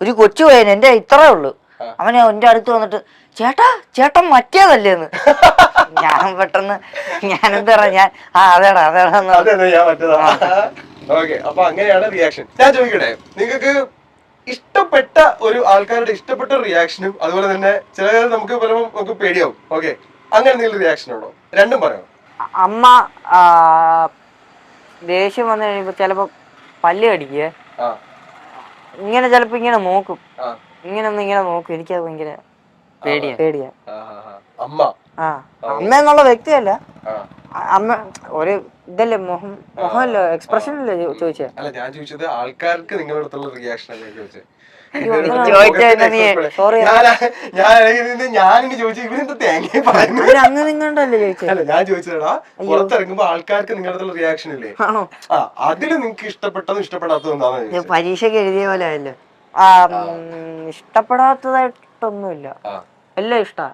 ഒരു കൊച്ചു പയ്യൻ എന്റെ ഇത്രേ ഉള്ളു. അവന് എന്റെ അടുത്ത് വന്നിട്ട് ചേട്ടൻ മറ്റേതല്ലേന്ന്. ഞാൻ പെട്ടെന്ന് ഞാനെന്താ പറയാ, ഞാൻ അതേടാ അപ്പൊ അങ്ങനെയാണ് റിയാക്ഷൻ. ഞാൻ ചോദിക്കട്ടെ, നിങ്ങൾക്ക് ഇഷ്ടപ്പെട്ട ഒരു ആൾക്കാരുടെ ഇഷ്ടപ്പെട്ട റിയാക്ഷനും അതുപോലെ തന്നെ ചില നമുക്ക് പലപ്പോൾ നമുക്ക് പേടിയാവും. ഓക്കെ, അങ്ങനെ എന്തെങ്കിലും റിയാക്ഷൻ ഉണ്ടോ? രണ്ടും പറയാം. അമ്മ ദേഷ്യം വന്നു കഴിയുമ്പോ ചിലപ്പോ പല്ല് കടിക്കേ, ഇങ്ങനെ ചിലപ്പോ ഇങ്ങനെ നോക്കും, ഇങ്ങനെ നോക്കും. എനിക്കത് ഭയങ്കര പേടിയാ. അമ്മ എന്നുള്ള വ്യക്തിയല്ല, അമ്മ ഒരു ഇതല്ലേ, മുഖമല്ലോ, എക്സ്പ്രഷൻ അല്ലേ ചോദിച്ചേ. അല്ല, ഞാൻ ചോദിച്ചത് ആൾക്കാർക്ക് നിങ്ങളുടെ അടുത്തുള്ള റിയാക്ഷൻ അല്ലേ ചോദിച്ചത്. ഞാനിങ്ങനെ ചോദിച്ചു, ഇവരെന്താ തേങ്ങ പറയുന്നത്? അങ്ങനെ ഇങ്ങോട്ടല്ലേ ചോദിച്ചത്. അല്ല, ഞാൻ ചോദിച്ചതാ, പുറത്തിറങ്ങുമ്പോ ആൾക്കാർക്ക് നിങ്ങളുടെ അടുത്തുള്ള റിയാക്ഷൻ ഇല്ലേ, അതില് നിങ്ങക്ക് ഇഷ്ടപ്പെട്ടതും ഇഷ്ടപ്പെടാത്തതും എന്താണെന്ന് പരീക്ഷയ്ക്ക് എഴുതിയ പോലെ അല്ലേ. ഇഷ്ടപ്പെടാത്തതായിട്ടൊന്നുമില്ല, എല്ലാം ഇഷ്ടാ.